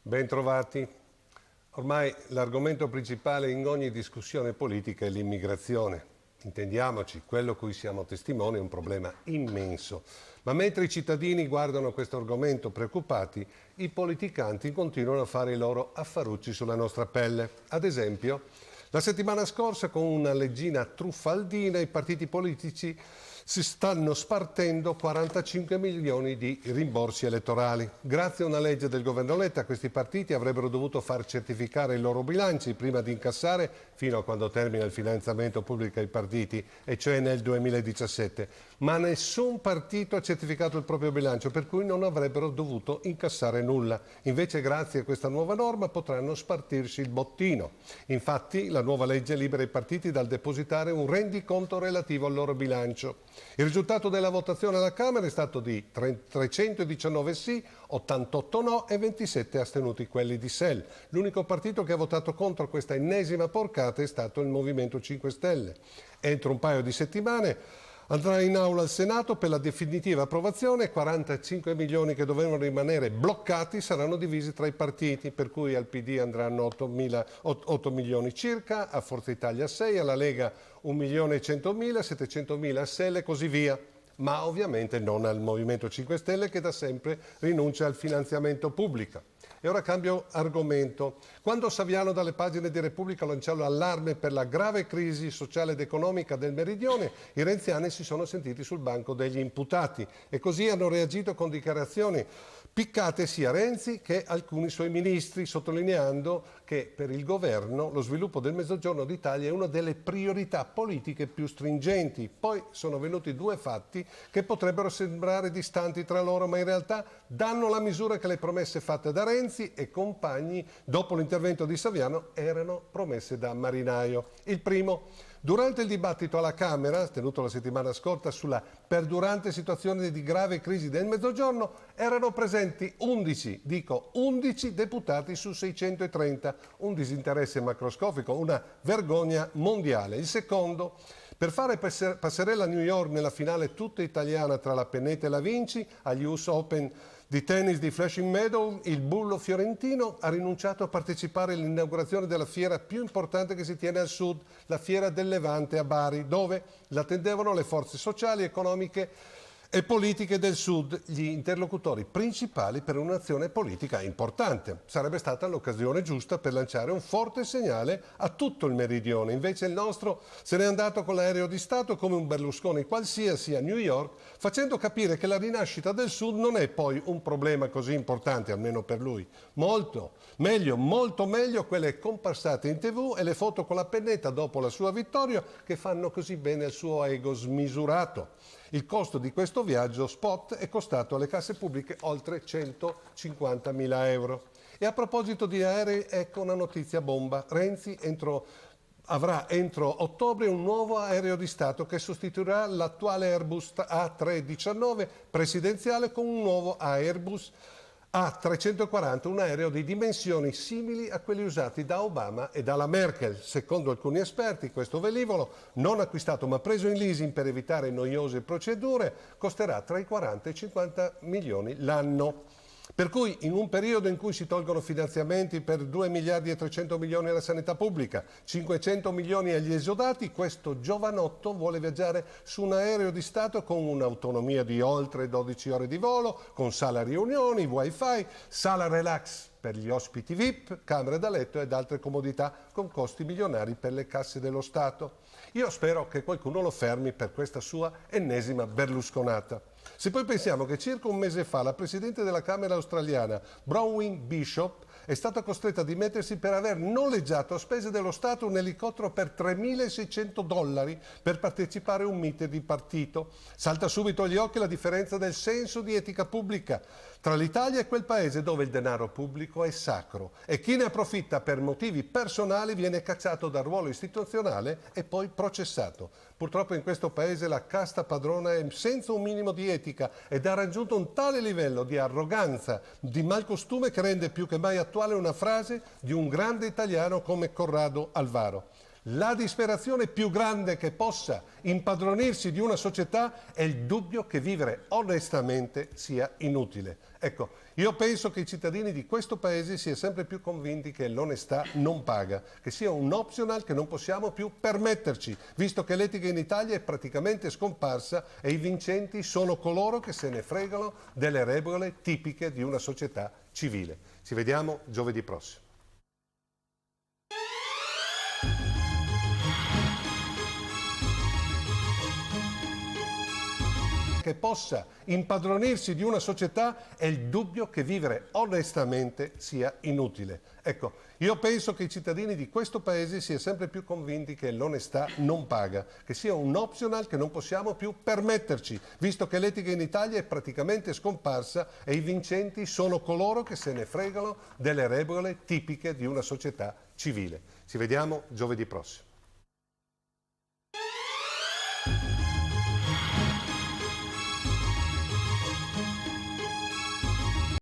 Bentrovati. Ormai l'argomento principale in ogni discussione politica è l'immigrazione. Intendiamoci, quello a cui siamo testimoni è un problema immenso. Ma mentre i cittadini guardano questo argomento preoccupati, i politicanti continuano a fare i loro affarucci sulla nostra pelle. Ad esempio, la settimana scorsa, con una leggina truffaldina, i partiti politici si stanno spartendo 45 milioni di rimborsi elettorali. Grazie a una legge del governo Letta, questi partiti avrebbero dovuto far certificare i loro bilanci prima di incassare, fino a quando termina il finanziamento pubblico ai partiti, e cioè nel 2017. Ma nessun partito ha certificato il proprio bilancio, per cui non avrebbero dovuto incassare nulla. Invece, grazie a questa nuova norma, potranno spartirsi il bottino. Infatti, la nuova legge libera i partiti dal depositare un rendiconto relativo al loro bilancio. Il risultato della votazione alla Camera è stato di 319 sì, 88 no e 27 astenuti, quelli di SEL. L'unico partito che ha votato contro questa ennesima porcata è stato il Movimento 5 Stelle. Entro un paio di settimane andrà in aula al Senato per la definitiva approvazione. 45 milioni che dovevano rimanere bloccati saranno divisi tra i partiti, per cui al PD andranno 8 milioni circa, a Forza Italia 6, alla Lega 1.100.000, 700.000 a SEL e così via. Ma ovviamente non al Movimento 5 Stelle, che da sempre rinuncia al finanziamento pubblico. E ora cambio argomento. Quando Saviano dalle pagine di Repubblica lanciò l'allarme per la grave crisi sociale ed economica del Meridione, i renziani si sono sentiti sul banco degli imputati e così hanno reagito con dichiarazioni piccate sia Renzi che alcuni suoi ministri, sottolineando che per il governo lo sviluppo del Mezzogiorno d'Italia è una delle priorità politiche più stringenti. Poi sono venuti due fatti che potrebbero sembrare distanti tra loro, ma in realtà danno la misura che le promesse fatte da Renzi e compagni dopo l'intervento di Saviano erano promesse da marinaio. Il primo: durante il dibattito alla Camera, tenuto la settimana scorsa, sulla perdurante situazione di grave crisi del Mezzogiorno, erano presenti 11 deputati su 630, un disinteresse macroscopico, una vergogna mondiale. Il secondo: per fare passerella a New York nella finale tutta italiana tra la Pennetta e la Vinci agli US Open di tennis di Flushing Meadow, il bullo fiorentino ha rinunciato a partecipare all'inaugurazione della fiera più importante che si tiene al sud, la Fiera del Levante a Bari, dove l'attendevano le forze sociali, economiche e politiche del Sud, gli interlocutori principali per un'azione politica importante. Sarebbe stata l'occasione giusta per lanciare un forte segnale a tutto il Meridione. Invece il nostro se n'è andato con l'aereo di Stato come un Berlusconi qualsiasi a New York, facendo capire che la rinascita del Sud non è poi un problema così importante, almeno per lui. Molto meglio quelle comparsate in TV e le foto con la Pennetta dopo la sua vittoria, che fanno così bene al suo ego smisurato. Il costo di questo viaggio spot è costato alle casse pubbliche oltre 150.000 euro. E a proposito di aerei, ecco una notizia bomba. Renzi avrà entro ottobre un nuovo aereo di Stato che sostituirà l'attuale Airbus A319 presidenziale con un nuovo Airbus A340, un aereo di dimensioni simili a quelli usati da Obama e dalla Merkel. Secondo alcuni esperti, questo velivolo, non acquistato ma preso in leasing per evitare noiose procedure, costerà tra i 40 e i 50 milioni l'anno. Per cui, in un periodo in cui si tolgono finanziamenti per 2 miliardi e 300 milioni alla sanità pubblica, 500 milioni agli esodati, questo giovanotto vuole viaggiare su un aereo di Stato con un'autonomia di oltre 12 ore di volo, con sala riunioni, wifi, sala relax per gli ospiti VIP, camere da letto ed altre comodità con costi milionari per le casse dello Stato. Io spero che qualcuno lo fermi per questa sua ennesima berlusconata. Se poi pensiamo che circa un mese fa la Presidente della Camera australiana, Bronwyn Bishop, è stata costretta a dimettersi per aver noleggiato a spese dello Stato un elicottero per $3.600 per partecipare a un meeting di partito. Salta subito agli occhi la differenza del senso di etica pubblica tra l'Italia e quel paese dove il denaro pubblico è sacro e chi ne approfitta per motivi personali viene cacciato dal ruolo istituzionale e poi processato. Purtroppo in questo paese la casta padrona è senza un minimo di etica ed ha raggiunto un tale livello di arroganza, di malcostume che rende più che mai attuale una frase di un grande italiano come Corrado Alvaro. La disperazione più grande che possa impadronirsi di una società è il dubbio che vivere onestamente sia inutile. Ecco, io penso che i cittadini di questo paese siano sempre più convinti che l'onestà non paga, che sia un optional che non possiamo più permetterci, visto che l'etica in Italia è praticamente scomparsa e i vincenti sono coloro che se ne fregano delle regole tipiche di una società civile. Ci vediamo giovedì prossimo. Che possa impadronirsi di una società è il dubbio che vivere onestamente sia inutile. Ecco, io penso che i cittadini di questo paese siano sempre più convinti che l'onestà non paga, che sia un optional che non possiamo più permetterci, visto che l'etica in Italia è praticamente scomparsa e i vincenti sono coloro che se ne fregano delle regole tipiche di una società civile. Ci vediamo giovedì prossimo.